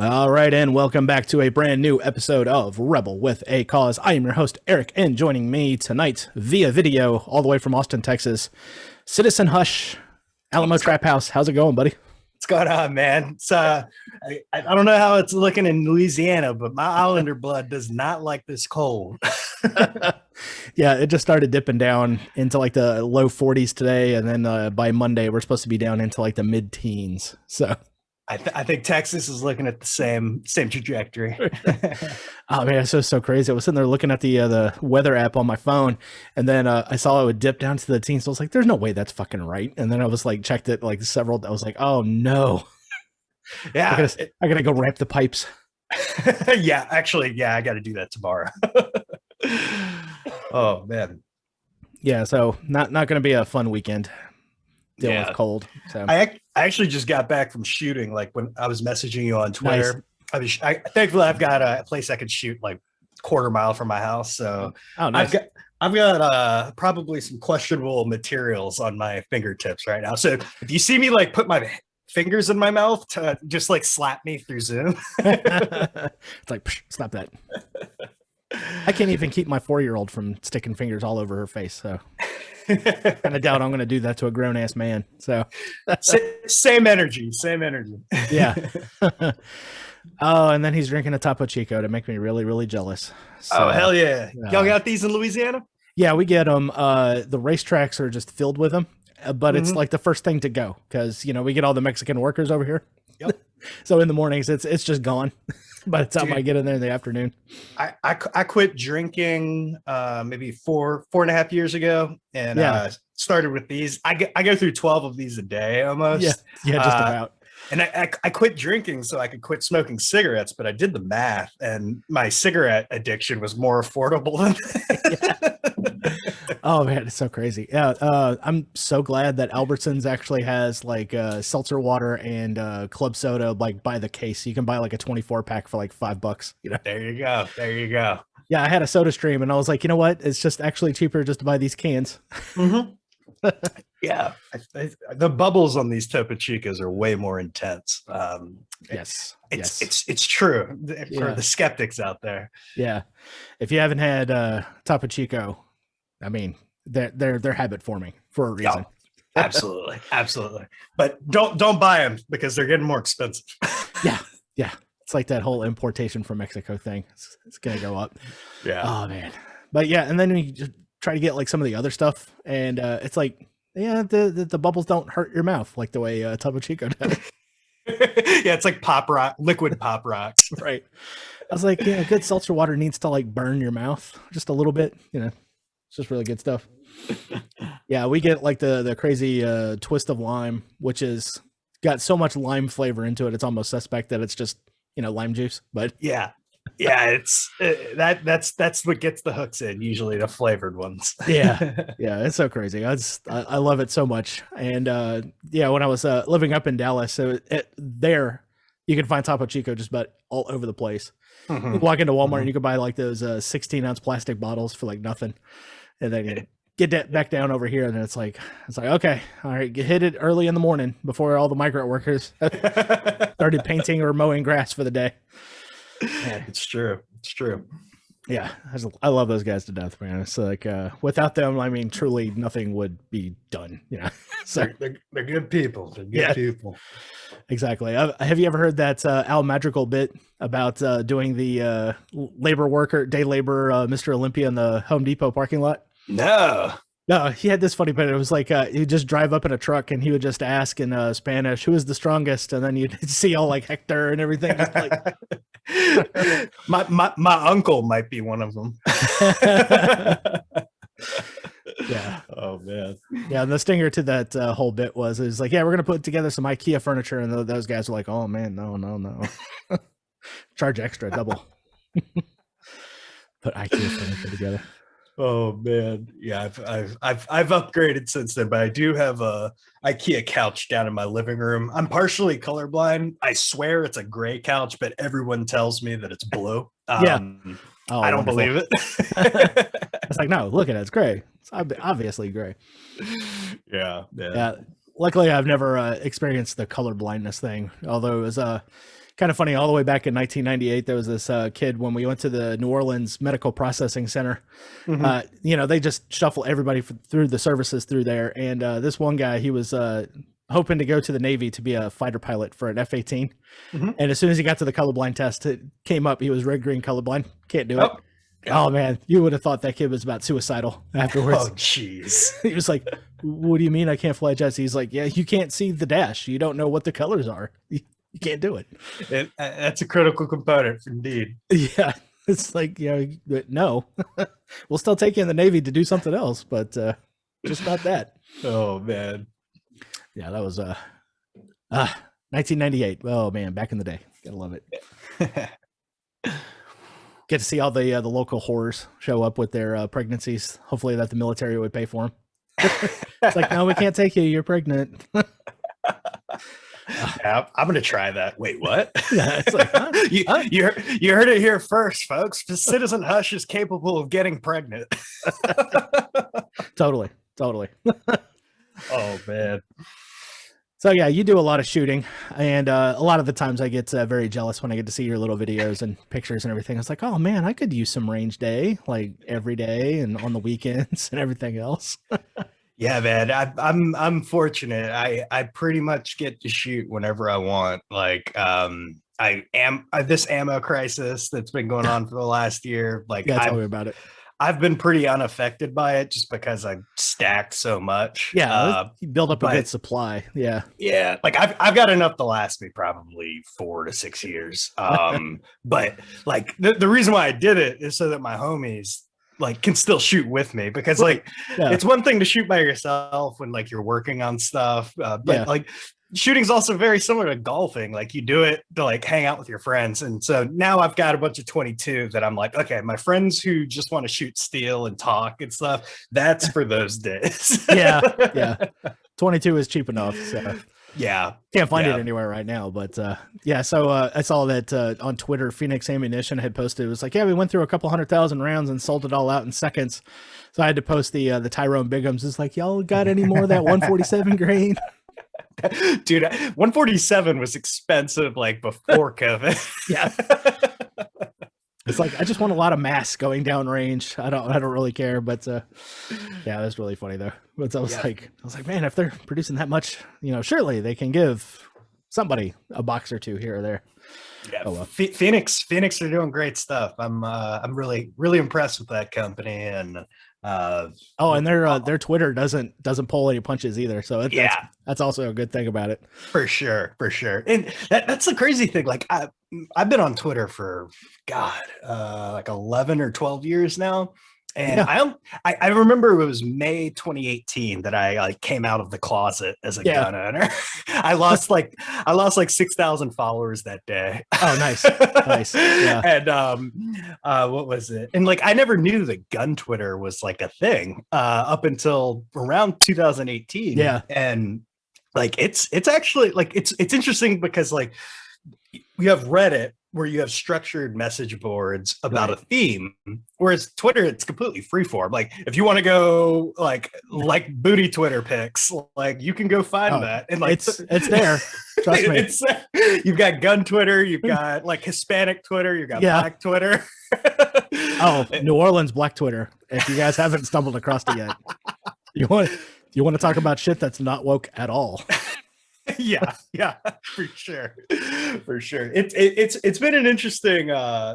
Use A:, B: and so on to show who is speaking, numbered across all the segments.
A: All right, and welcome back to a brand new episode of Rebel with a Cause. I am your host, Eric, and joining me tonight via video, all the way from Austin, Texas, Citizen Hush, Alamo Trap House. How's it going, buddy?
B: What's going on, man? It's I don't know how it's looking in Louisiana, but my Islander blood does not like this cold.
A: Yeah, it just started dipping down into like the low 40s today, and then by Monday we're supposed to be down into like the mid-teens. So
B: I think Texas is looking at the same trajectory.
A: oh man, it's so crazy. I was sitting there looking at the weather app on my phone, and then I saw it would dip down to the teens. So I was like, "There's no way that's fucking right." And then I was like, checked it like several. I was like, "Oh no,
B: Yeah,
A: I gotta go ramp the pipes."
B: yeah. Actually, yeah, I got to do that tomorrow. Oh man,
A: Yeah, so not going to be a fun weekend dealing
B: yeah.
A: with cold. So
B: I actually just got back from shooting. Like when I was messaging you on Twitter,
A: nice.
B: Thankfully I've got a place I could shoot like quarter mile from my house. So
A: Oh, nice.
B: I've got probably some questionable materials on my fingertips right now. So if you see me like put my fingers in my mouth to just like slap me through Zoom.
A: It's like, psh, stop that. I can't even keep my 4-year-old from sticking fingers all over her face. So kind of doubt I'm going to do that to a grown ass man. So
B: same energy.
A: yeah. Oh, and then he's drinking a Topo Chico to make me really, really jealous. So,
B: Oh, hell yeah. Y'all got these in Louisiana?
A: yeah, we get them. The racetracks are just filled with them, but it's like the first thing to go because, we get all the Mexican workers over here.
B: Yep.
A: So in the mornings, it's just gone by the time I get in there in the afternoon.
B: I quit drinking maybe four and a half years ago, and started with these. I go through 12 of these a day almost.
A: Yeah, just about.
B: And I quit drinking so I could quit smoking cigarettes, but I did the math, and my cigarette addiction was more affordable than that.
A: Oh man, it's so crazy. Yeah, I'm so glad that Albertsons actually has like seltzer water and club soda like by the case. You can buy like a 24 pack for like $5.
B: There you go.
A: Yeah, I had a Soda Stream, and I was like, you know what? It's just actually cheaper just to buy these cans.
B: Mm-hmm. Yeah, the bubbles on these Topo Chicos are way more intense.
A: Yes,
B: it's true for the skeptics out there.
A: Yeah, if you haven't had Topo Chico, I mean, they're habit forming for a reason.
B: Oh, absolutely. But don't buy them because they're getting more expensive.
A: Yeah. It's like that whole importation from Mexico thing. It's gonna go up.
B: Yeah.
A: Oh man. But yeah, and then we just try to get like some of the other stuff, and it's like, yeah, the bubbles don't hurt your mouth like the way Topo Chico does.
B: Yeah, it's like pop rock, liquid pop rocks.
A: Right. I was like, yeah, good seltzer water needs to like burn your mouth just a little bit. It's just really good stuff. Yeah, we get like the crazy twist of lime, which is got so much lime flavor into it. It's almost suspect that it's just lime juice. But
B: yeah, it's that's what gets the hooks in. Usually the flavored ones.
A: yeah, it's so crazy. I love it so much. And when I was living up in Dallas, so there you can find Topo Chico just about all over the place. Mm-hmm. You walk into Walmart and you can buy like those 16-ounce plastic bottles for like nothing, and then you get back down over here, and then it's like okay, all right, hit it early in the morning before all the migrant workers started painting or mowing grass for the day.
B: Yeah, it's true.
A: Yeah, I love those guys to death, man. It's like without them, I mean, truly nothing would be done. So
B: they're good people. They're good people.
A: Exactly. Have you ever heard that Al Madrigal bit about doing the day labor Mr. Olympia in the Home Depot parking lot? No, he had this funny bit. It was like he'd just drive up in a truck and he would just ask in Spanish, "Who is the strongest?" And then you'd see all like Hector and everything. Just like...
B: my uncle might be one of them.
A: Yeah.
B: Oh man.
A: Yeah, and the stinger to that whole bit was like, yeah, we're gonna put together some IKEA furniture, and those guys were like, oh man, no, charge extra, double. Put IKEA furniture together.
B: Oh man, yeah, I've upgraded since then, but I do have a IKEA couch down in my living room. I'm partially colorblind. I swear it's a gray couch, but everyone tells me that it's blue.
A: Yeah.
B: I don't believe it.
A: It's like, no, look at it. It's gray. It's obviously gray.
B: Yeah.
A: Luckily, I've never experienced the color blindness thing. Although it was kind of funny. All the way back in 1998, there was this kid when we went to the New Orleans Medical Processing Center. They just shuffle everybody through the services through there. And this one guy, he was hoping to go to the Navy to be a fighter pilot for an F-18. And as soon as he got to the colorblind test, it came up. He was red, green, colorblind. Can't do it. Oh man, you would have thought that kid was about suicidal afterwards.
B: Oh jeez.
A: He was like, "What do you mean I can't fly jets?" He's like, "Yeah, you can't see the dash. You don't know what the colors are. You can't do it."
B: That's a critical component, indeed.
A: Yeah, it's like, no, we'll still take you in the Navy to do something else, but just not that.
B: Oh man.
A: Yeah, that was 1998. Oh man, back in the day. Gotta love it. Get to see all the local whores show up with their pregnancies. Hopefully that the military would pay for them. It's like, no, we can't take you. You're pregnant.
B: Yeah, I'm gonna try that. Wait, what?
A: Yeah, it's like, huh?
B: You heard it here first, folks. Citizen Hush is capable of getting pregnant.
A: Totally.
B: Oh man.
A: So yeah, you do a lot of shooting, and a lot of the times I get very jealous when I get to see your little videos and pictures and everything. It's like, oh man, I could use some range day, like every day and on the weekends and everything else.
B: Yeah, man, I'm fortunate. I pretty much get to shoot whenever I want. Like, this ammo crisis that's been going on for the last year. Like,
A: tell me about it.
B: I've been pretty unaffected by it just because I've stacked so much.
A: Yeah, you build up a good supply. Yeah.
B: Like I've got enough to last me probably 4 to 6 years. But like the reason why I did it is so that my homies like can still shoot with me, because like it's one thing to shoot by yourself when like you're working on stuff, but like shooting's also very similar to golfing. Like you do it to like hang out with your friends. And so now I've got a bunch of 22 that I'm like, okay, my friends who just want to shoot steel and talk and stuff, that's for those days.
A: Yeah. 22 is cheap enough. So
B: yeah.
A: Can't find it anywhere right now, but so I saw that on Twitter, Phoenix Ammunition had posted, it was like, we went through a couple 100,000 rounds and sold it all out in seconds. So I had to post the Tyrone Bighams. It's like, y'all got any more of that 147 grain?
B: Dude, 147 was expensive like before COVID.
A: Yeah. It's like, I just want a lot of mass going down range. I don't really care, but that's really funny though. But I was like, man, if they're producing that much, surely they can give somebody a box or two here or there.
B: Yeah. Oh, well. Phoenix are doing great stuff. I'm really, really impressed with that company. And
A: and their Twitter doesn't pull any punches either, so that's also a good thing about it.
B: For sure. And that's the crazy thing. Like I've been on Twitter for like 11 or 12 years now. And I remember it was May 2018 that I like came out of the closet as a gun owner. I lost like 6,000 followers that day.
A: Oh, nice. Yeah.
B: And what was it? And like I never knew that gun Twitter was like a thing up until around 2018.
A: Yeah.
B: And like it's actually like it's interesting because like you have Reddit where you have structured message boards about a theme, whereas Twitter, it's completely freeform. Like if you want to go like booty Twitter pics, like you can go find that. And like
A: it's there. Trust me.
B: You've got gun Twitter, you've got like Hispanic Twitter, you've got Black Twitter.
A: New Orleans Black Twitter. If you guys haven't stumbled across it yet, you want to talk about shit that's not woke at all.
B: Yeah, for sure. It's been an interesting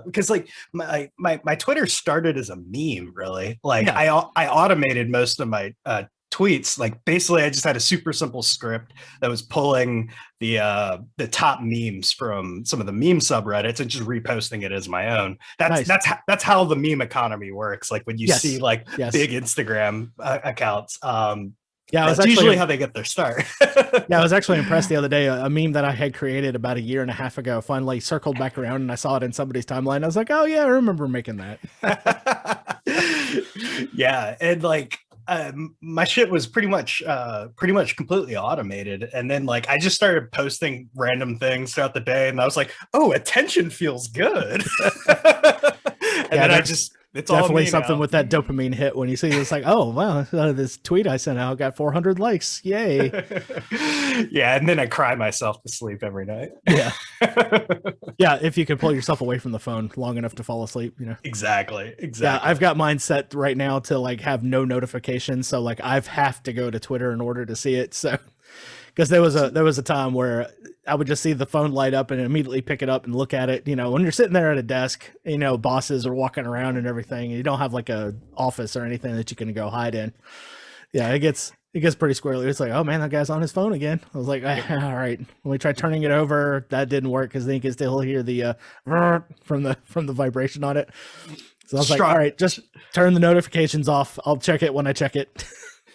B: because like my Twitter started as a meme, really. Like I automated most of my tweets. Like basically I just had a super simple script that was pulling the top memes from some of the meme subreddits and just reposting it as my own. That's how the meme economy works. Like when you see like big Instagram accounts, that's usually how they get their start.
A: I was actually impressed the other day. A meme that I had created about a year and a half ago finally circled back around, and I saw it in somebody's timeline. I was like, oh yeah, I remember making that.
B: Yeah, and like my shit was pretty much completely automated, and then like I just started posting random things throughout the day, and I was like, oh, attention feels good. And then It's all
A: Definitely
B: me
A: something
B: now.
A: with that dopamine hit when you see it's like, oh wow, this tweet I sent out got 400 likes, yay.
B: Yeah, and then I cry myself to sleep every night.
A: Yeah. Yeah, if you could pull yourself away from the phone long enough to fall asleep, you know.
B: Exactly.
A: Yeah, I've got mine set right now to like have no notifications, so like I've have to go to Twitter in order to see it. So because there was a time where I would just see the phone light up and immediately pick it up and look at it. You know, when you're sitting there at a desk, you know, bosses are walking around and everything, and you don't have like a office or anything that you can go hide in. Yeah, it gets pretty squirrely. It's like, oh man, that guy's on his phone again. I was like, all right. When we tried turning it over, that didn't work because then you can still hear the from the vibration on it. So I was like, all right, just turn the notifications off. I'll check it when I check it.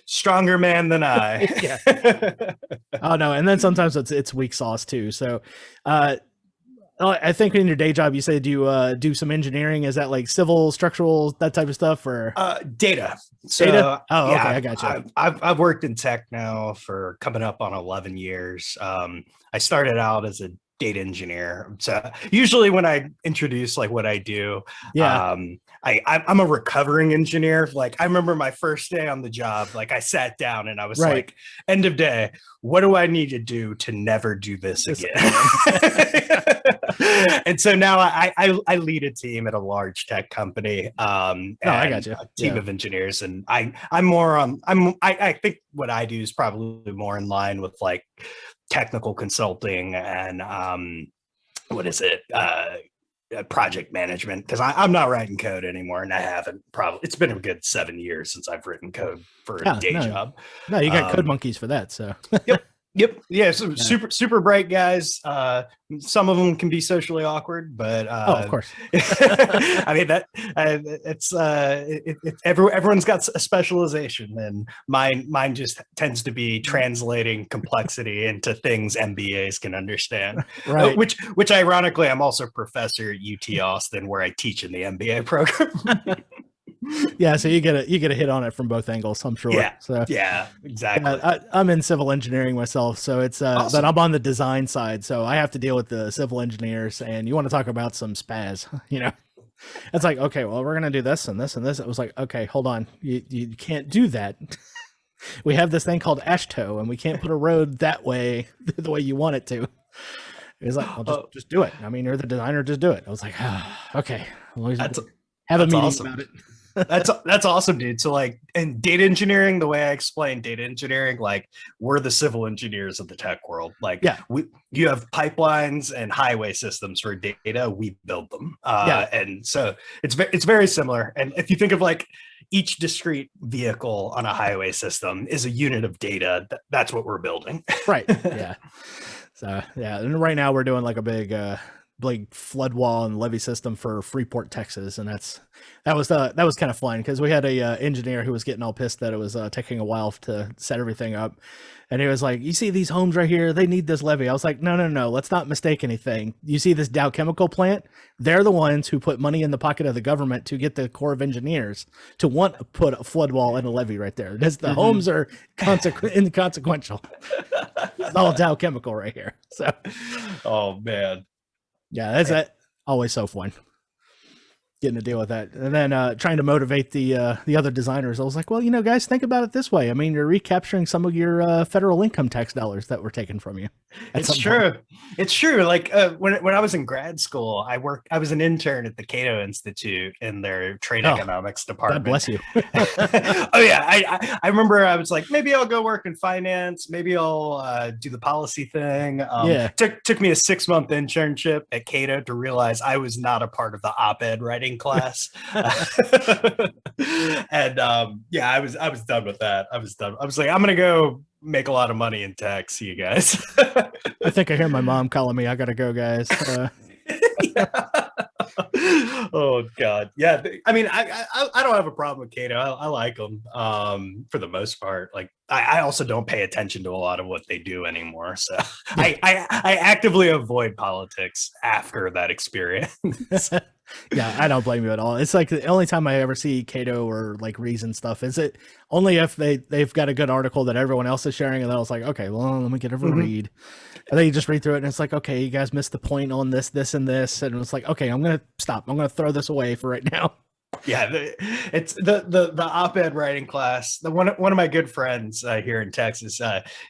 B: Stronger man than I.
A: Yeah. Oh no, and then sometimes it's weak sauce too. So I think in your day job you said you do some engineering. Is that like civil, structural, that type of stuff, or
B: data? So,
A: data? Oh,
B: yeah,
A: okay, I got you.
B: I've worked in tech now for coming up on 11 years. I started out as a data engineer. So usually when I introduce like what I do,
A: yeah,
B: I'm a recovering engineer. Like I remember my first day on the job, like I sat down and I was like, end of day, what do I need to do to never do this again? And so now I lead a team at a large tech company. I got you. A team of engineers, and I'm more on. I think what I do is probably more in line with like technical consulting and what is it? Project management, because I'm not writing code anymore, and I haven't probably. It's been a good 7 years since I've written code for a day job.
A: No, you got code monkeys for that. So
B: Yep. Yeah. So super bright guys. Some of them can be socially awkward, but
A: of course.
B: I mean everyone's got a specialization, and mine just tends to be translating complexity into things MBAs can understand.
A: Right.
B: Which ironically, I'm also a professor at UT Austin, where I teach in the MBA program.
A: Yeah, so you get a hit on it from both angles, I'm sure.
B: Yeah,
A: so
B: yeah, exactly.
A: I'm in civil engineering myself, so it's
B: awesome.
A: But I'm on the design side, so I have to deal with the civil engineers. And you want to talk about some spaz, you know? It's like, okay, well, we're gonna do this and this and this. It was like, okay, hold on, you can't do that. We have this thing called AASHTO, and we can't put a road that way the way you want it to. It's like, well, just do it. I mean, you're the designer, just do it. I was like, okay, have a meeting
B: awesome.
A: about it.
B: That's awesome, dude. So like in data engineering, the way I explain data engineering, like we're the civil engineers of the tech world. Like you have pipelines and highway systems for data, we build them. And so it's very similar. And if you think of like each discrete vehicle on a highway system is a unit of data, that's what we're building.
A: Right. Yeah. So yeah, and right now we're doing like a big flood wall and levee system for Freeport, Texas, and that was kind of fun because we had a engineer who was getting all pissed that it was taking a while to set everything up, and he was like, "You see these homes right here? They need this levee." I was like, "No, let's not mistake anything. You see this Dow Chemical plant? They're the ones who put money in the pocket of the government to get the Corps of Engineers to want to put a flood wall and a levee right there. The homes are inconsequential. It's all Dow Chemical right here." So,
B: oh man.
A: Yeah, that's always so fun getting to deal with that. And then trying to motivate the other designers. I was like, well, you know, guys, think about it this way. I mean, you're recapturing some of your federal income tax dollars that were taken from you.
B: It's true. It's true. Like when I was in grad school, I was an intern at the Cato Institute in their trade economics department.
A: God bless you.
B: Oh yeah. I remember I was like, maybe I'll go work in finance. Maybe I'll do the policy thing. Took me a 6-month internship at Cato to realize I was not a part of the op-ed writing class. And I was done with that. I was done. I was like, I'm gonna go make a lot of money in tech. See you guys.
A: I think I hear my mom calling me. I gotta go, guys.
B: Oh God. Yeah. I mean, I don't have a problem with Cato. I like them for the most part. Like I also don't pay attention to a lot of what they do anymore. So I actively avoid politics after that experience.
A: Yeah, I don't blame you at all. It's like the only time I ever see Cato or like Reason stuff is it only if they've got a good article that everyone else is sharing, and then I was like, okay, well, let me get over read. And then you just read through it, and it's like, okay, you guys missed the point on this, and this, and it's like, okay, I'm gonna stop. I'm gonna throw this away for right now.
B: Yeah, it's the op-ed writing class. The one of my good friends here in Texas,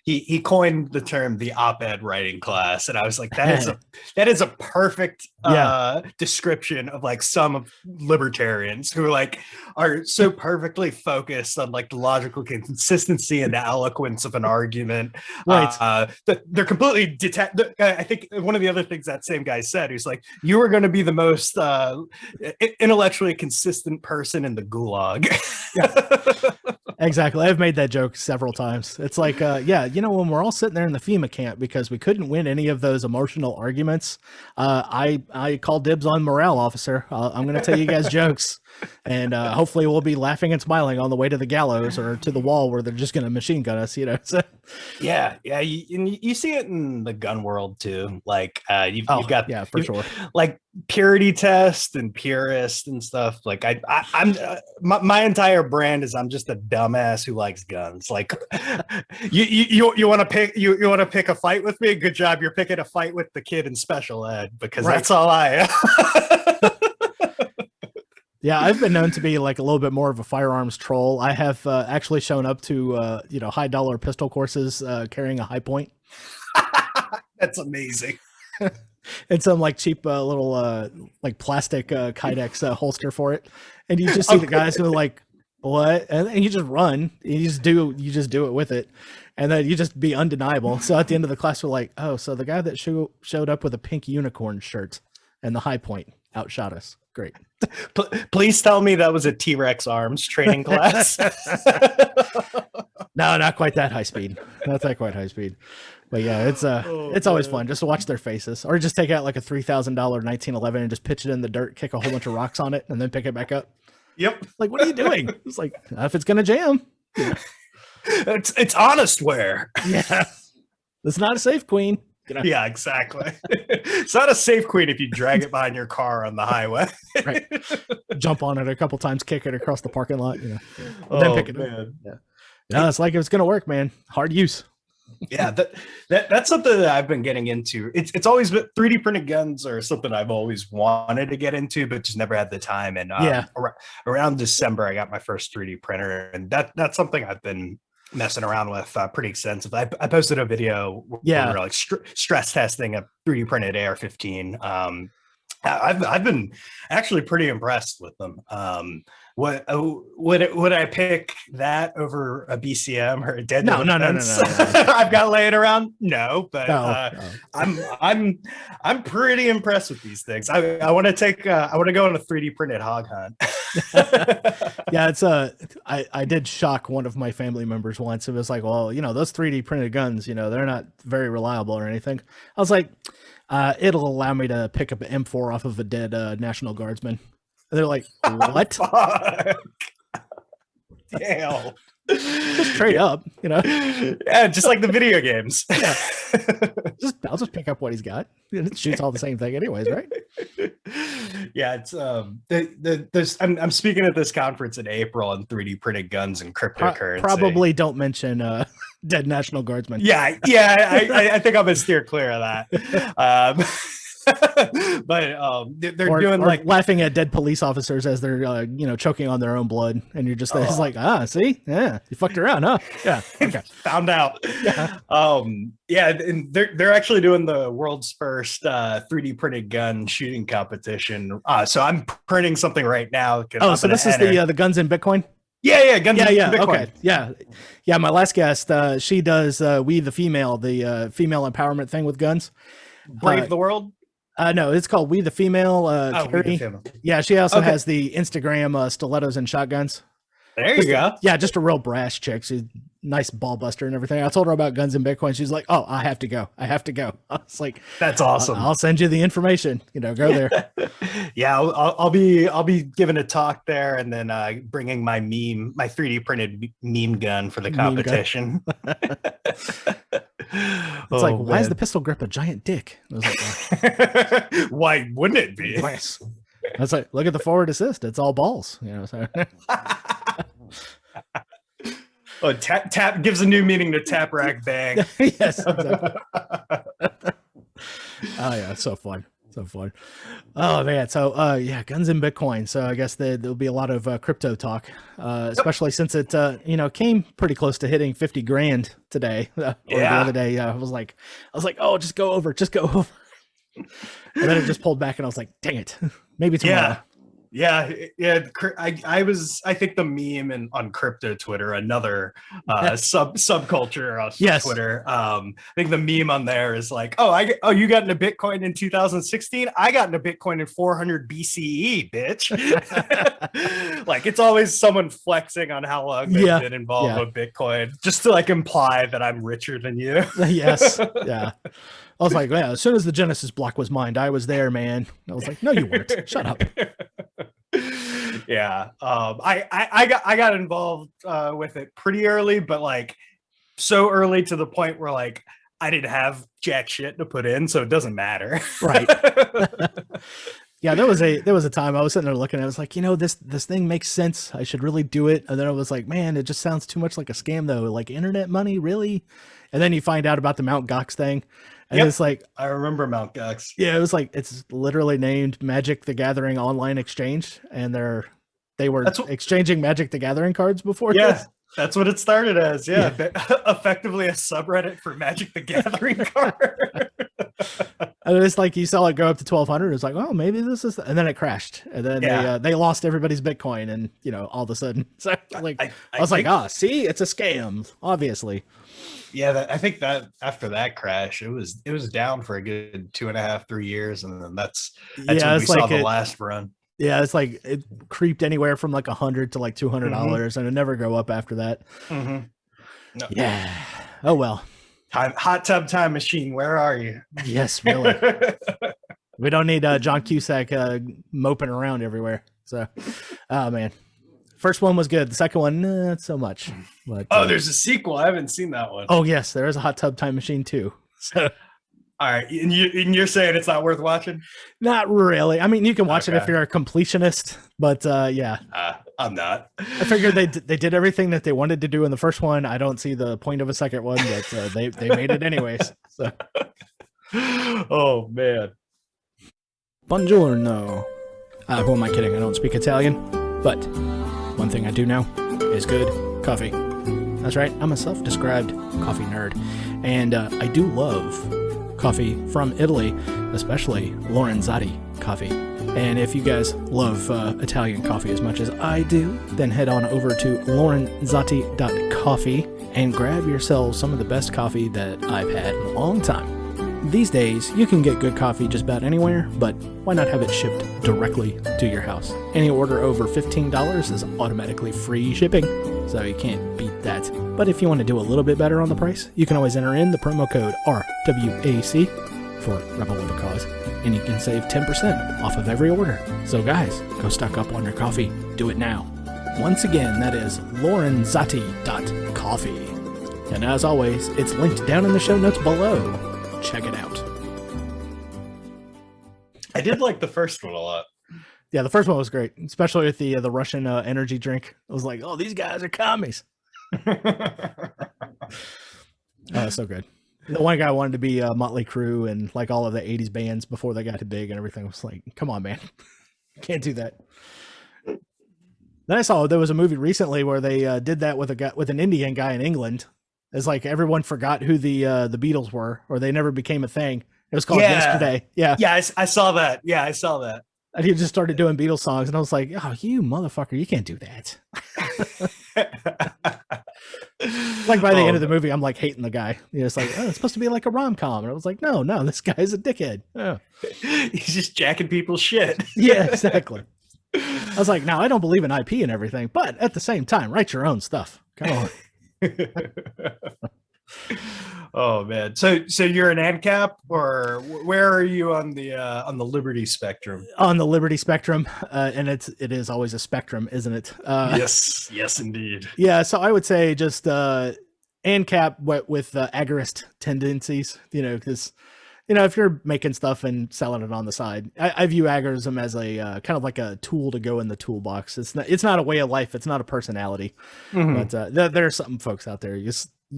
B: he coined the term the op-ed writing class, and I was like, that is a perfect description of like some of libertarians who are so perfectly focused on like the logical consistency and the eloquence of an argument.
A: Right.
B: They're completely detached. I think one of the other things that same guy said, he's like, you are going to be the most intellectually consistent person in the gulag.
A: Exactly. I've made that joke several times. It's like, when we're all sitting there in the FEMA camp because we couldn't win any of those emotional arguments, I call dibs on morale officer. I'm going to tell you guys jokes, and hopefully we'll be laughing and smiling on the way to the gallows or to the wall where they're just going to machine gun us, So.
B: Yeah. You see it in the gun world too. Like you've got
A: sure.
B: Like purity test and purist and stuff. Like I'm my entire brand is I'm just a dumbass who likes guns. Like you want to pick a fight with me? Good job. You're picking a fight with the kid in special ed because that's all I am.
A: Yeah, I've been known to be like a little bit more of a firearms troll. I have actually shown up to high dollar pistol courses carrying a high point.
B: That's amazing.
A: And some like cheap little like plastic Kydex holster for it, and you just see the guys who are like, "What?" and you just run. You just do it with it, and then you just be undeniable. So at the end of the class, we're like, "Oh, so the guy that showed up with a pink unicorn shirt and the high point outshot us. Great."
B: Please tell me that was a T-Rex arms training class.
A: No, not quite that high speed. Not that quite high speed. But yeah, it's always fun just to watch their faces, or just take out like a $3,000 1911 and just pitch it in the dirt, kick a whole bunch of rocks on it, and then pick it back up.
B: Yep.
A: Like, what are you doing? It's like, if it's gonna jam,
B: it's honest wear.
A: Yeah, it's not a safe queen.
B: Yeah, exactly. It's not a safe queen if you drag it behind your car on the highway.
A: Right. Jump on it a couple times, kick it across the parking lot, then pick it up. Yeah, it's like it's gonna work, man. Hard use.
B: Yeah, that's something that I've been getting into. It's always been 3D printed guns are something I've always wanted to get into, but just never had the time. And around December, I got my first 3D printer, and that's something I've been messing around with pretty extensively. I posted a video where we were like stress testing a 3D printed AR-15. I've been actually pretty impressed with them. Would I pick that over a BCM or a dead? No. I've got laying around. No, but I'm pretty impressed with these things. I want to go on a 3D printed hog hunt.
A: Yeah, it's I did shock one of my family members once. It was like, well, those 3D printed guns, they're not very reliable or anything. I was like, it'll allow me to pick up an M4 off of a dead National Guardsman. And they're like, what?
B: Damn.
A: Just trade up,
B: Yeah, just like the video games.
A: Yeah. I'll just pick up what he's got. It shoots all the same thing anyways, right?
B: Yeah, it's I'm speaking at this conference in April on 3D printed guns and cryptocurrency.
A: Probably don't mention dead National Guardsmen.
B: Yeah, I think I'm gonna steer clear of that. But they're doing like
A: laughing at dead police officers as they're choking on their own blood, and you're just it's like, see, yeah, you fucked around, huh? Yeah, okay.
B: Found out. Yeah. And they're actually doing the world's first 3D printed gun shooting competition. So I'm printing something right now.
A: So this is the guns in Bitcoin.
B: Yeah, guns in Bitcoin.
A: Okay, yeah. My last guest, she does We the Female, the female empowerment thing with guns.
B: Brave the World.
A: No, it's called We the Female.
B: We the Female.
A: Yeah, she also has the Instagram stilettos and shotguns.
B: There you go.
A: Yeah, just a real brass chick. She's nice ball buster and everything. I told her about guns and Bitcoin. She's like, "Oh, I have to go. I was like,
B: that's awesome.
A: I'll send you the information. Go there."
B: Yeah, I'll be giving a talk there, and then bringing my 3D printed meme gun for the competition.
A: It's like, why is the pistol grip a giant dick? I was like,
B: why wouldn't it be?
A: Nice. I was like, look at the forward assist. It's all balls. So.
B: Oh, tap gives a new meaning to tap rack bang.
A: Yes. Exactly. Oh yeah, it's so fun. So fun. Oh man. So yeah, guns and Bitcoin. So I guess there'll be a lot of crypto talk, especially since it came pretty close to hitting 50 grand today or the other day. I was like, oh, just go over. And then it just pulled back, and I was like, dang it, maybe tomorrow.
B: Yeah. I think the meme on crypto Twitter, another subculture on Twitter. I think the meme on there is like, you got into Bitcoin in 2016. I got into Bitcoin in 400 BCE, bitch. Like, it's always someone flexing on how long they've been involved with Bitcoin, just to like imply that I'm richer than you.
A: Yes. Yeah. I was like, yeah, as soon as the Genesis block was mined, I was there, man. I was like, no, you weren't. Shut up.
B: Yeah. I got involved with it pretty early, but like so early to the point where like I didn't have jack shit to put in, so it doesn't matter.
A: Right. Yeah, there was a time I was sitting there looking at it, I was like, this thing makes sense. I should really do it. And then I was like, man, it just sounds too much like a scam though. Like, internet money, really? And then you find out about the Mt. Gox thing. And it's like,
B: I remember Mt. Gox.
A: Yeah, it was like, it's literally named Magic the Gathering Online Exchange, and they were exchanging Magic the Gathering cards before this.
B: That's what it started as. Yeah. Effectively a subreddit for Magic the Gathering card.
A: And it's like, you saw it go up to 1,200. It's like, oh, maybe this is, and then it crashed, and then they lost everybody's Bitcoin, and all of a sudden, so like I was like, see, it's a scam, obviously.
B: Yeah, I think that after that crash, it was down for a good 2.5, 3 years, and then that's when we saw the last run.
A: Yeah, it's like it creeped anywhere from like $100 to like $200, and it never go up after that. No. Yeah. Oh well.
B: Hot tub time machine. Where are you?
A: Yes, really. We don't need John Cusack moping around everywhere. So, oh man. First one was good. The second one, not so much. But,
B: there's a sequel. I haven't seen that one.
A: Oh yes, there is a hot tub time machine too. So,
B: all right, and you're saying it's not worth watching?
A: Not really. I mean, you can watch it if you're a completionist, but yeah,
B: I'm not.
A: I figured they did everything that they wanted to do in the first one. I don't see the point of a second one, but they made it anyways. So,
B: oh man,
A: buongiorno. Who am I kidding? I don't speak Italian, but one thing I do know is good coffee. That's right, I'm a self-described coffee nerd, and I do love coffee from Italy, especially Lorenzotti coffee. And if you guys love Italian coffee as much as I do, then head on over to lorenzotti.coffee and grab yourselves some of the best coffee that I've had in a long time. These days, you can get good coffee just about anywhere, but why not have it shipped directly to your house? Any order over $15 is automatically free shipping, so you can't beat that. But if you want to do a little bit better on the price, you can always enter in the promo code RWAC for Rebel with a Cause, and you can save 10% off of every order. So guys, go stock up on your coffee. Do it now. Once again, that is lorenzotti.coffee. And as always, it's linked down in the show notes below. Check it out.
B: I did like the first one a lot.
A: Yeah, the first one was great, especially with the Russian energy drink. I was like, oh, these guys are commies. So good. The one guy wanted to be Motley Crue and like all of the 80s bands before they got too big and everything. I was like, come on, man. Can't do that. Then I saw there was a movie recently where they did that with an Indian guy in England. It's like everyone forgot who the Beatles were, or they never became a thing. It was called Yesterday. Yeah.
B: Yeah, I saw that. Yeah, I saw that.
A: And he just started doing Beatles songs, and I was like, oh, you motherfucker, you can't do that. Like by the end of the movie, I'm like hating the guy. It's like, oh, it's supposed to be like a rom-com. And I was like, no, this guy's a dickhead. Oh.
B: He's just jacking people's shit.
A: Yeah, exactly. I was like, now I don't believe in IP and everything, but at the same time, write your own stuff. Come on.
B: Oh man, so you're an ANCAP, or where are you on the Liberty spectrum?
A: On the Liberty spectrum, and it is always a spectrum, isn't it?
B: Yes indeed.
A: Yeah, so I would say just ANCAP with agorist tendencies, because if you're making stuff and selling it on the side, I view agorism as a kind of like a tool to go in the toolbox. It's not a way of life. It's not a personality. Mm-hmm. But there are some folks out there. You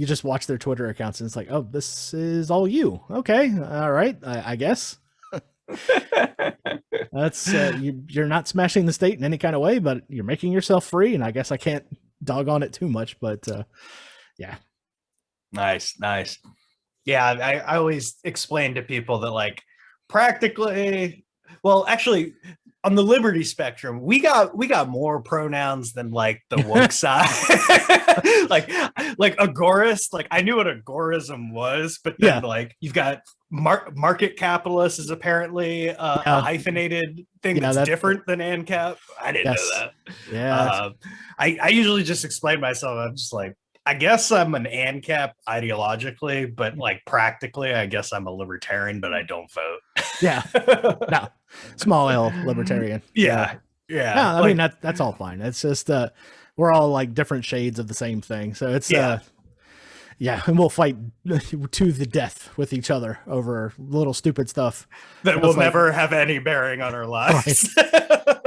A: just watch their Twitter accounts and it's like, oh, this is all you. Okay. All right. I guess. That's you're not smashing the state in any kind of way, but you're making yourself free. And I guess I can't dog on it too much, but yeah.
B: Nice. Yeah, I always explain to people that like practically, well, actually, on the liberty spectrum, we got more pronouns than like the woke side. like agorist. Like I knew what agorism was, but then like you've got market capitalist is apparently a hyphenated thing that's different than ANCAP. I didn't know that.
A: Yeah.
B: I usually just explain myself. I'm just like, I guess I'm an ANCAP ideologically, but like practically, I guess I'm a libertarian, but I don't vote.
A: Yeah. No. Small L libertarian.
B: Yeah.
A: No, I mean that's all fine. It's just we're all like different shades of the same thing. So it's and we'll fight to the death with each other over little stupid stuff
B: that will never have any bearing on our lives.
A: Right.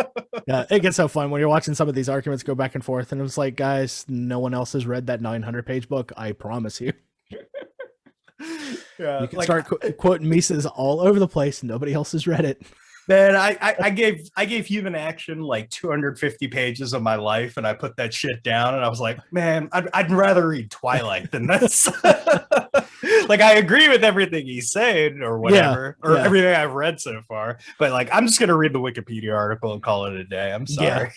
A: Yeah, it gets so fun when you're watching some of these arguments go back and forth, and it's like, guys, no one else has read that 900-page book. I promise you. Yeah, you can start quoting Mises all over the place, and nobody else has read it.
B: Man, I gave Human Action like 250 pages of my life, and I put that shit down, and I was like, man, I'd rather read Twilight than this. Like, I agree with everything he's saying or whatever, everything I've read so far, but like, I'm just gonna read the Wikipedia article and call it a day. I'm sorry.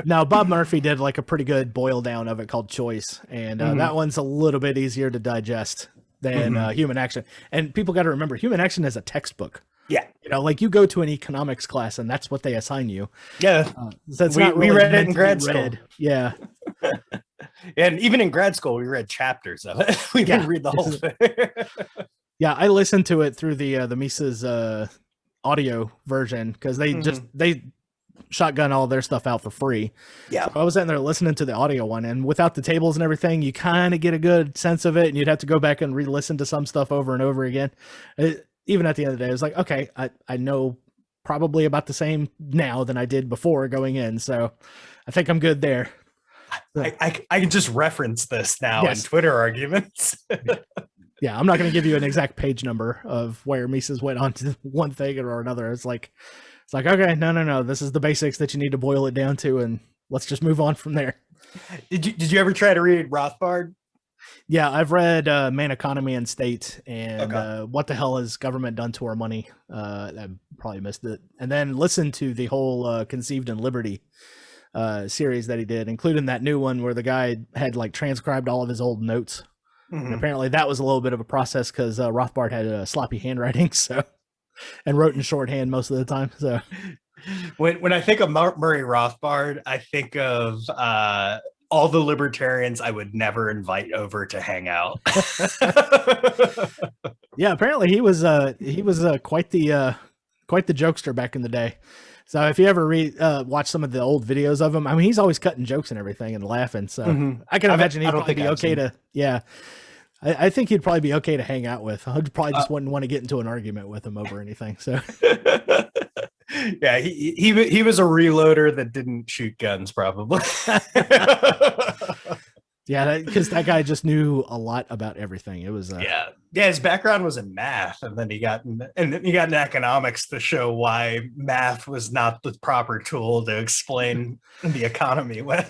A: Now, Bob Murphy did like a pretty good boil down of it called Choice, and that one's a little bit easier to digest than Human Action. And people got to remember, Human Action is a textbook.
B: Yeah.
A: You know, like you go to an economics class and that's what they assign you.
B: Yeah.
A: So we read it in grad school.
B: Yeah. And even in grad school, we read chapters of it. We didn't read the whole thing.
A: Yeah. I listened to it through the Mises audio version because they shotgun all their stuff out for free.
B: Yeah.
A: So I was sitting there listening to the audio one, and without the tables and everything, you kind of get a good sense of it, and you'd have to go back and re-listen to some stuff over and over again. Even at the end of the day, I was like, okay, I know probably about the same now than I did before going in, so I think I'm good there.
B: I can just reference this now in Twitter arguments.
A: Yeah, I'm not going to give you an exact page number of where Mises went on to one thing or another. It's like, okay, no. This is the basics that you need to boil it down to, and let's just move on from there.
B: Did you ever try to read Rothbard?
A: Yeah, I've read Man, Economy, and State, and What the Hell Has Government Done to Our Money? I probably missed it. And then listened to the whole Conceived in Liberty series that he did, including that new one where the guy had like transcribed all of his old notes. And apparently that was a little bit of a process because Rothbard had sloppy handwriting, and wrote in shorthand most of the time. So
B: when I think of Murray Rothbard, I think of all the libertarians I would never invite over to hang out.
A: Yeah, apparently he was quite the jokester back in the day. So if you ever watch some of the old videos of him, I mean, he's always cutting jokes and everything and laughing. So I can imagine he'd probably be okay to, I think he'd probably be okay to hang out with. I probably just wouldn't want to get into an argument with him over anything. So
B: yeah, he was a reloader that didn't shoot guns, probably.
A: Yeah, because that guy just knew a lot about everything. It was
B: his background was in math, and then he got in economics to show why math was not the proper tool to explain the economy with.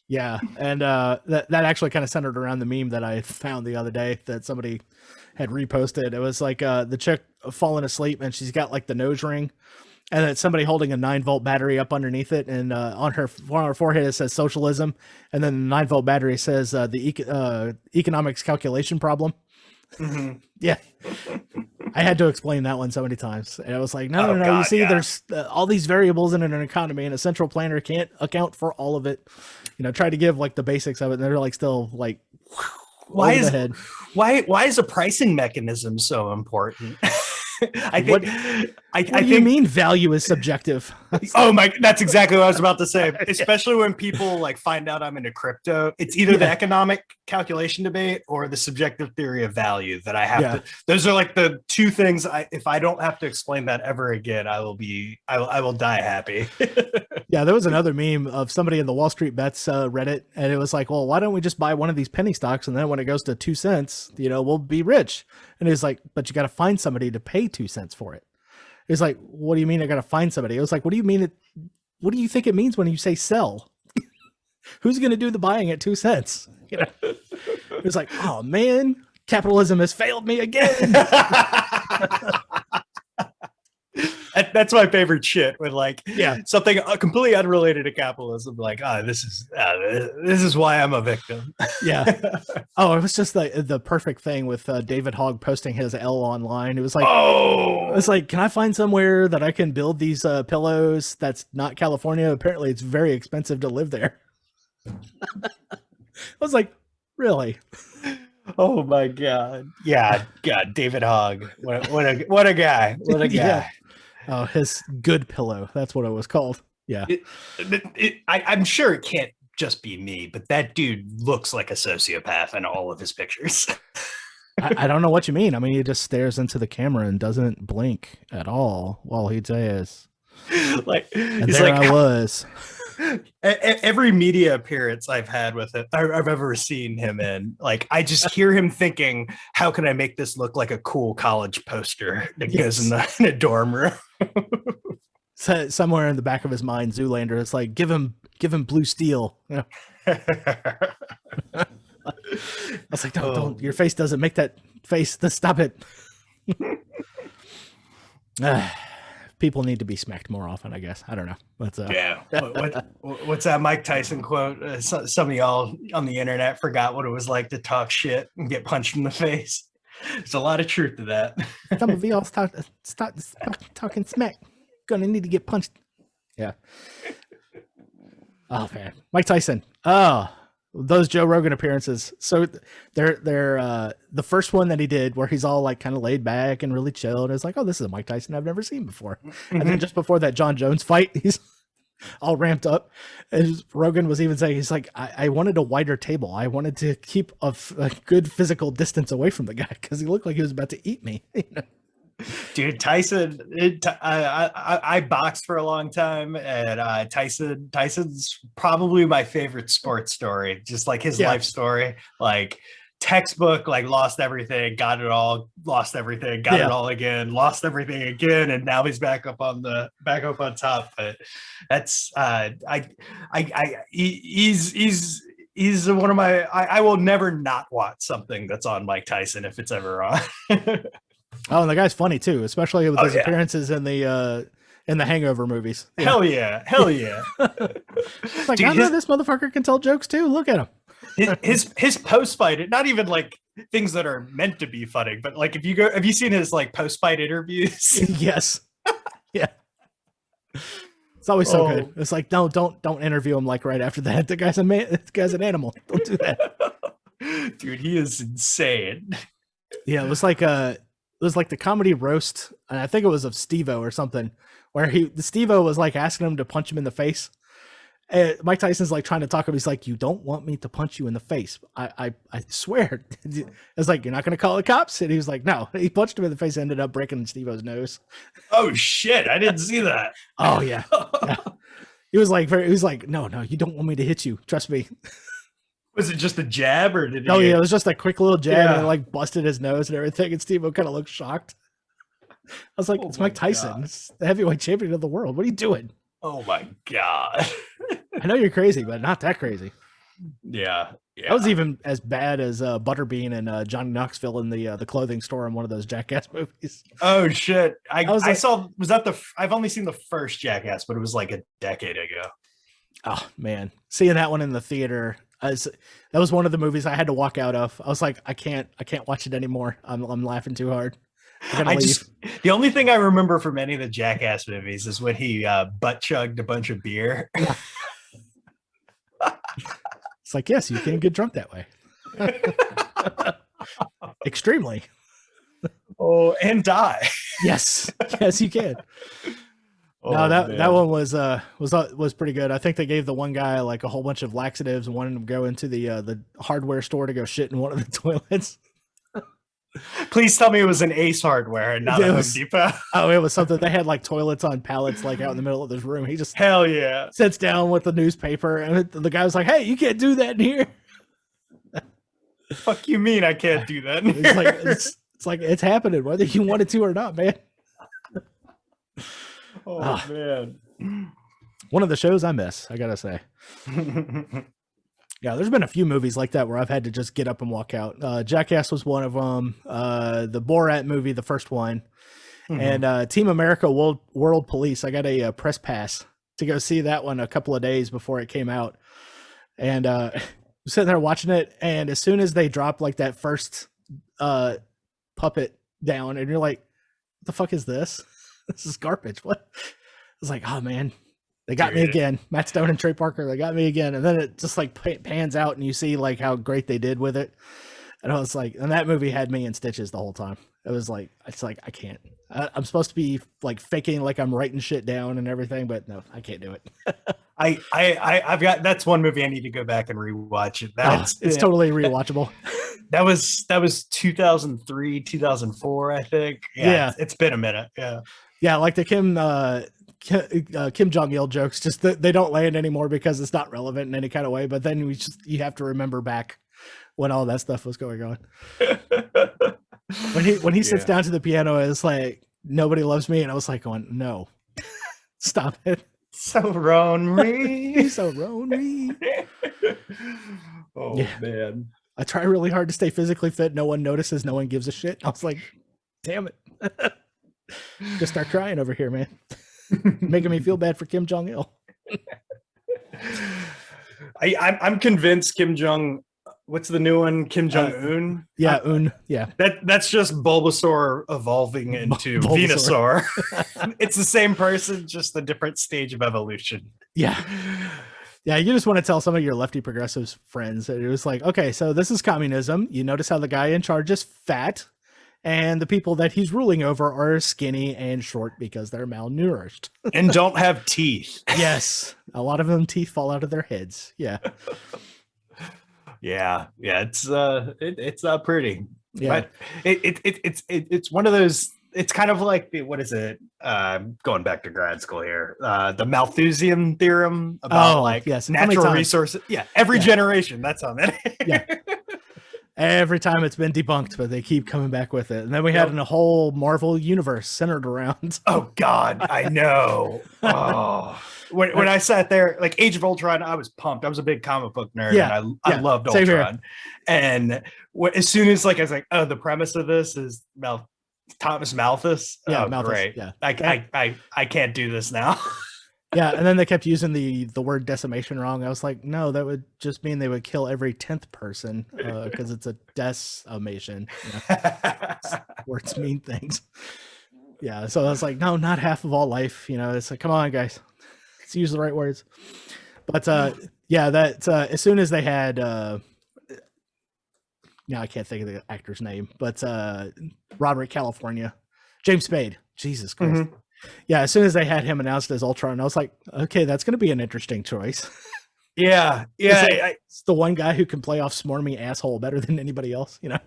A: Yeah, and that actually kind of centered around the meme that I found the other day that somebody had reposted. It was like the chick falling asleep, and she's got like the nose ring, and then somebody holding a 9-volt battery up underneath it, and on her forehead it says socialism, and then the 9-volt battery says the economics calculation problem. Yeah, I had to explain that one so many times, and I was like, no. God, you see, there's all these variables in an economy, and a central planner can't account for all of it. You know, try to give like the basics of it, and they're like still like,
B: why is a pricing mechanism so important? I think.
A: What do you mean value is subjective?
B: That's exactly what I was about to say. Especially when people like find out I'm into crypto, it's either the economic calculation debate or the subjective theory of value that I have to. Those are like the two things. If I don't have to explain that ever again, I will die happy.
A: Yeah, there was another meme of somebody in the Wall Street Bets Reddit, and it was like, well, why don't we just buy one of these penny stocks, and then when it goes to 2 cents, we'll be rich. And it's like, but you got to find somebody to pay 2 cents for it. He's like, what do you mean I got to find somebody? I was like, what do you mean? What do you think it means when you say sell? Who's going to do the buying at 2 cents? You know, it's like, oh man, capitalism has failed me again.
B: That's my favorite shit with like
A: Yeah.
B: something completely unrelated to capitalism. Like, this is why I'm a victim.
A: Yeah. Oh, it was just the perfect thing with David Hogg posting his L online. It was like, can I find somewhere that I can build these pillows that's not California? Apparently it's very expensive to live there. I was like, really?
B: Oh my God. Yeah. God, David Hogg. What a guy. What a guy.
A: Yeah. Oh, his good pillow. That's what it was called. Yeah.
B: I'm sure it can't just be me, but that dude looks like a sociopath in all of his pictures.
A: I don't know what you mean. I mean, he just stares into the camera and doesn't blink at all while he says,
B: like,
A: and there like, I was.
B: Every media appearance I've had with it, I've ever seen him in, like, I just hear him thinking, how can I make this look like a cool college poster that goes in a dorm room?
A: So somewhere in the back of his mind, Zoolander is like, give him blue steel. You know? I was like, don't, your face doesn't make that face. Stop it. People need to be smacked more often, I guess. I don't know. But,
B: yeah. What's that Mike Tyson quote? Some of y'all on the internet forgot what it was like to talk shit and get punched in the face. There's a lot of truth to that.
A: Some of y'all start talking smack. Gonna need to get punched. Yeah. Oh man, Mike Tyson. Oh, those Joe Rogan appearances. So they're the first one that he did where he's all like kind of laid back and really chill, and it's like, oh, this is a Mike Tyson I've never seen before. Mm-hmm. And then just before that John Jones fight, he's all ramped up, and Rogan was even saying, he's like, I wanted a wider table. I wanted to keep a good physical distance away from the guy because he looked like he was about to eat me. You know?
B: Dude, Tyson, I boxed for a long time, and Tyson's probably my favorite sports story. Just like his life story, like textbook, like lost everything, got it all, lost everything, got it all again, lost everything again, and now he's back up on top. But that's he's one of my. I will never not watch something that's on Mike Tyson if it's ever on.
A: Oh, and the guy's funny too, especially with his appearances in the Hangover movies.
B: Yeah. Hell yeah.
A: Like, dude, I know this motherfucker can tell jokes too. Look at him.
B: His post fight, not even like things that are meant to be funny, but like have you seen his like post fight interviews?
A: Yes. Yeah. It's always so good. It's like, no, don't interview him like right after that. The guy's an animal. Don't do that.
B: Dude, he is insane.
A: Yeah, it was like the comedy roast, and I think it was of Steve-O or something, where Steve-O was like asking him to punch him in the face. And Mike Tyson's like trying to talk him. He's like, you don't want me to punch you in the face. I swear. It's like, you're not going to call the cops? And he was like, no. He punched him in the face, ended up breaking Steve-O's nose.
B: Oh shit. I didn't see that.
A: Oh yeah. Yeah. He was like, no, you don't want me to hit you. Trust me.
B: Was it just a jab or did he?
A: Oh yeah, it was just a quick little jab and it like busted his nose and everything. And Steve-O kind of looked shocked. I was like, it's Mike Tyson. It's the heavyweight champion of the world. What are you doing?
B: Oh my God.
A: I know you're crazy, but not that crazy.
B: Yeah.
A: That was even as bad as Butterbean and Johnny Knoxville in the clothing store in one of those Jackass movies.
B: Oh shit. I've only seen the first Jackass, but it was like a decade ago.
A: Oh man. Seeing that one in the theater. That was one of the movies I had to walk out of. I was like, I can't watch it anymore. I'm laughing too hard.
B: The only thing I remember from any of the Jackass movies is when he butt chugged a bunch of beer.
A: It's like, yes, you can get drunk that way. Extremely.
B: Oh, and die.
A: Yes, you can. No, that one was pretty good. I think they gave the one guy like a whole bunch of laxatives and wanted him to go into the hardware store to go shit in one of the toilets.
B: Please tell me it was an Ace Hardware and not a Home Depot.
A: Oh, it was something. They had like toilets on pallets like out in the middle of this room. He just
B: hell yeah
A: sits down with the newspaper and the guy was like, "Hey, you can't do that in here."
B: Fuck you mean I can't do that in here?
A: It's like it's happening whether you want it to or not, man.
B: Oh man.
A: One of the shows I miss, I gotta say. Yeah, there's been a few movies like that where I've had to just get up and walk out. Jackass was one of them. The Borat movie, the first one, and Team America World Police. I got a press pass to go see that one a couple of days before it came out, and sitting there watching it. And as soon as they drop like that first puppet down, and you're like, "What the fuck is this? This is garbage." What? It's like, oh man. They got me again. Matt Stone and Trey Parker, they got me again. And then it just like pans out and you see like how great they did with it. And I was like, and that movie had me in stitches the whole time. It was like, it's like, I can't. I'm supposed to be like faking like I'm writing shit down and everything, but no, I can't do it.
B: I've got, that's one movie I need to go back and rewatch it.
A: It's totally rewatchable.
B: That was 2003, 2004, I think. Yeah. It's been a minute. Yeah.
A: Yeah. Like the Kim Jong-il jokes, just they don't land anymore because it's not relevant in any kind of way. But then you have to remember back when all that stuff was going on. when he sits down to the piano, it's like, nobody loves me, and I was like, going, no, stop it.
B: So lonely,
A: so lonely.
B: Oh man,
A: I try really hard to stay physically fit. No one notices. No one gives a shit. I was like, damn it. Just start crying over here, man. Making me feel bad for Kim Jong-il.
B: I'm convinced Kim Jong. What's the new one? Kim Jong-un?
A: Yeah, Un. Yeah.
B: That's just Bulbasaur evolving into Venusaur. It's the same person, just a different stage of evolution.
A: Yeah. Yeah, you just want to tell some of your lefty progressives friends that it was like, okay, so this is communism. You notice how the guy in charge is fat, and the people that he's ruling over are skinny and short because they're malnourished.
B: And don't have teeth.
A: Yes. A lot of them teeth fall out of their heads. Yeah.
B: Yeah. It's not pretty.
A: Yeah.
B: But it's one of those, it's kind of like what is it? Going back to grad school here. The Malthusian theorem about natural resources. Yeah. Every generation. That's on it.
A: Yeah. Every time it's been debunked, but they keep coming back with it. And then we had a whole Marvel universe centered around.
B: Oh God, I know. Oh, when I sat there, like Age of Ultron, I was pumped. I was a big comic book nerd, and I loved Ultron. And as soon as I was like, oh, the premise of this is Thomas Malthus.
A: Yeah,
B: oh,
A: Malthus.
B: Great.
A: Yeah,
B: I can't do this now.
A: Yeah, and then they kept using the word decimation wrong. I was like, no, that would just mean they would kill every 10th person because it's a decimation. You know? Words mean things. Yeah, so I was like, no, not half of all life. You know, it's like, come on, guys, let's use the right words. But yeah, that as soon as they had, now I can't think of the actor's name, but Roderick California, James Spade. Jesus Christ. Mm-hmm. Yeah, as soon as they had him announced as Ultron, I was like, okay, that's going to be an interesting choice.
B: Yeah.
A: It's the one guy who can play off smarmy asshole better than anybody else, you know?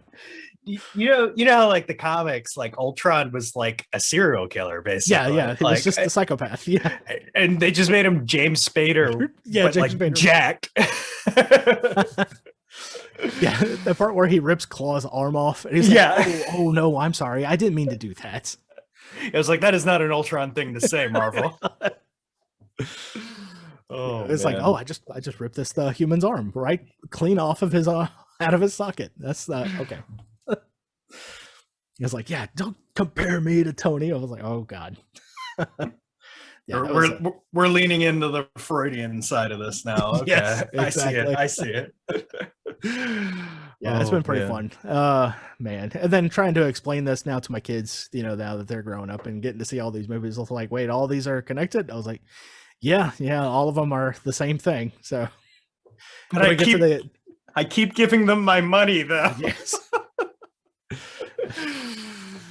B: You know, like the comics, like Ultron was like a serial killer, basically.
A: Yeah, he was just a psychopath. Yeah,
B: and they just made him James Spader.
A: Yeah,
B: James Spader. Jack.
A: Yeah, the part where he rips Claw's arm off, and he's like, oh no, I'm sorry, I didn't mean to do that.
B: It was like, that is not an Ultron thing to say, Marvel. Oh,
A: it's like, oh, I just ripped this human's arm right clean off of his out of his socket. That's okay. He was like, yeah, don't compare me to Tony. I was like, oh God.
B: Yeah, we're leaning into the Freudian side of this now. Okay.
A: Yes, exactly.
B: I see it.
A: Yeah, it's been pretty fun. Man. And then trying to explain this now to my kids, you know, now that they're growing up and getting to see all these movies, like, wait, all these are connected? I was like, yeah, all of them are the same thing. So
B: but I keep giving them my money though.
A: Yes.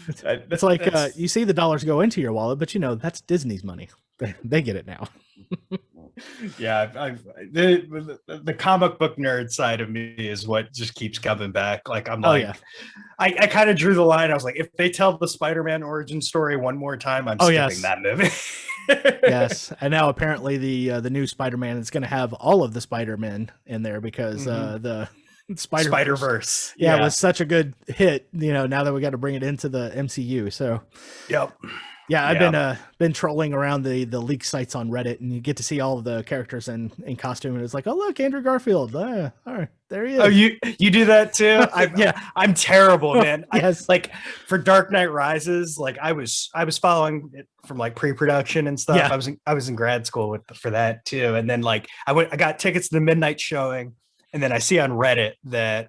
A: It's like you see the dollars go into your wallet, but you know that's Disney's money. They get it now.
B: Yeah, the comic book nerd side of me is what just keeps coming back. Like I'm like, I kind of drew the line. I was like, if they tell the Spider-Man origin story one more time, I'm skipping that movie.
A: Yes, and now apparently the new Spider-Man is going to have all of the Spider-Men in there because the
B: Spider-Verse.
A: Yeah, it was such a good hit. You know, now that we got to bring it into the MCU. So,
B: yep.
A: Yeah, I've been trolling around the leak sites on Reddit, and you get to see all of the characters in costume, and it's like, oh look, Andrew Garfield. All right, there he is.
B: Oh, you do that too?
A: Yeah,
B: I'm terrible, man.
A: Yes.
B: Like for Dark Knight Rises, like I was following it from like pre-production and stuff.
A: Yeah.
B: I was in grad school for that too, and then like I got tickets to the midnight showing. And then I see on Reddit that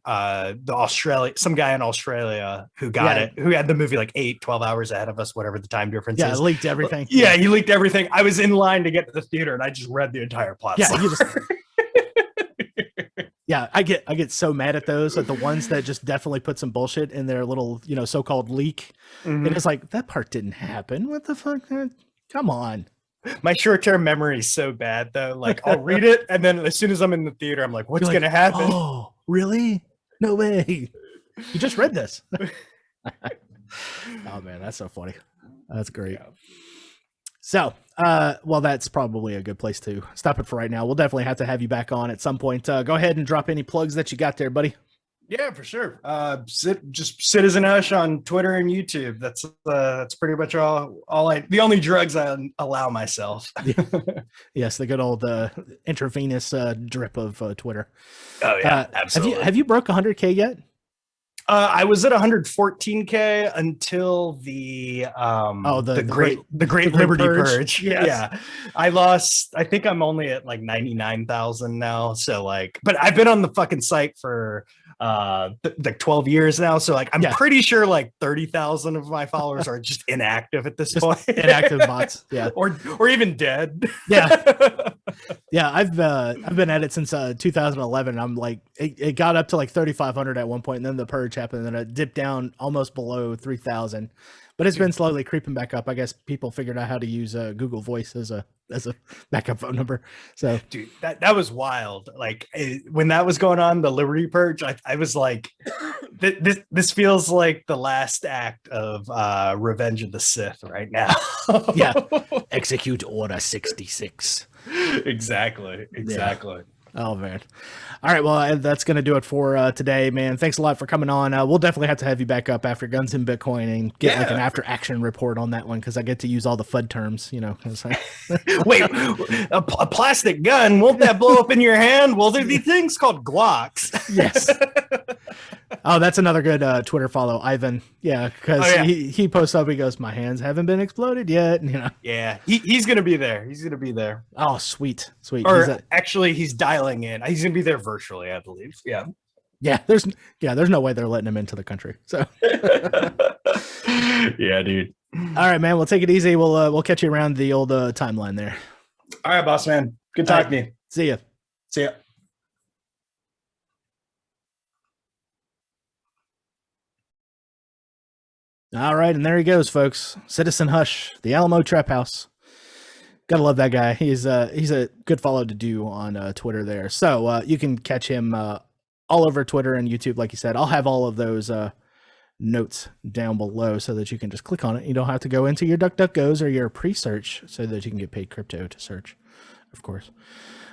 B: some guy in Australia who got it, who had the movie like 12 hours ahead of us, whatever the time difference is.
A: Yeah, leaked everything.
B: Yeah, he leaked everything. I was in line to get to the theater and I just read the entire plot.
A: Yeah, yeah, I get so mad at those, at the ones that just definitely put some bullshit in their little, so-called leak. Mm-hmm. And it's like, that part didn't happen. What the fuck? Come on.
B: My short-term memory is so bad though. Like I'll read it and then as soon as I'm in the theater, I'm like, what's gonna happen?
A: Oh, really? No way. You just read this. Oh man, that's so funny. That's great. Yeah. So, well, that's probably a good place to stop it for right now. We'll definitely have to have you back on at some point. Go ahead and drop any plugs that you got there, buddy.
B: Yeah, for sure. Just Citizen Hush on Twitter and YouTube. That's pretty much the only drugs I allow myself.
A: Yes, the good old intravenous drip of Twitter.
B: Oh yeah, absolutely.
A: Have you broke 100K yet?
B: I was at 114K until the Great Liberty Purge. Yes. Yeah, I think I'm only at like 99,000 now. So like, but I've been on the fucking site for like 12 years now, so like I'm pretty sure like 30,000 of my followers are just inactive at this point.
A: Inactive bots, yeah,
B: or even dead.
A: Yeah. Yeah, I've been at it since 2011. I'm like, it got up to like 3,500 at one point, and then the purge happened, and then it dipped down almost below 3,000. But it's been slowly creeping back up. I guess people figured out how to use Google Voice as a backup phone number. So,
B: dude, that was wild. Like when that was going on, the Liberty Purge, I was like, this feels like the last act of Revenge of the Sith right now.
A: Yeah, execute Order 66.
B: Exactly.
A: Yeah. Oh man. All right, well, that's gonna do it for today, man. Thanks a lot for coming on. We'll definitely have to have you back up after Guns and Bitcoin and get like an after action report on that one, because I get to use all the FUD terms,
B: Wait, a plastic gun, won't that blow up in your hand? Well, there's these things called Glocks.
A: Yes. Oh, that's another good Twitter follow, Ivan. Yeah, because he posts up, he goes, my hands haven't been exploded yet. And,
B: yeah, he's gonna be there. He's gonna be there.
A: Oh, sweet.
B: Or actually, he's dialing in. He's gonna be there virtually, I believe. Yeah.
A: There's no way they're letting him into the country. So.
B: Yeah, dude.
A: All right, man. We'll take it easy. We'll catch you around the old timeline there.
B: All right, boss man. Good talking to you.
A: See ya.
B: See ya.
A: All right, and there he goes, folks. Citizen Hush, the Alamo Trap House. Gotta love that guy. He's a good follow to do on Twitter there. So you can catch him all over Twitter and YouTube, like you said. I'll have all of those notes down below so that you can just click on it. You don't have to go into your DuckDuckGos or your pre-search so that you can get paid crypto to search, of course.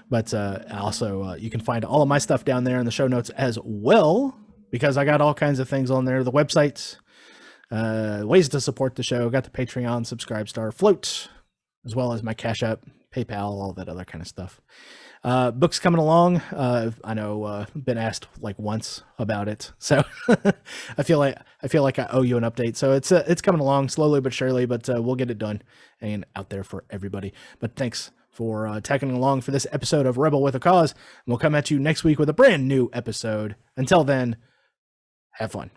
A: But also you can find all of my stuff down there in the show notes as well, because I got all kinds of things on there. The websites, ways to support the show, got the Patreon, Subscribestar, Float, as well as my Cash App, PayPal, all that other kind of stuff. Books coming along. I know been asked like once about it, so I feel like I owe you an update. So it's coming along slowly but surely, but we'll get it done and out there for everybody. But thanks for tagging along for this episode of Rebel with a Cause. And we'll come at you next week with a brand new episode. Until then, have fun.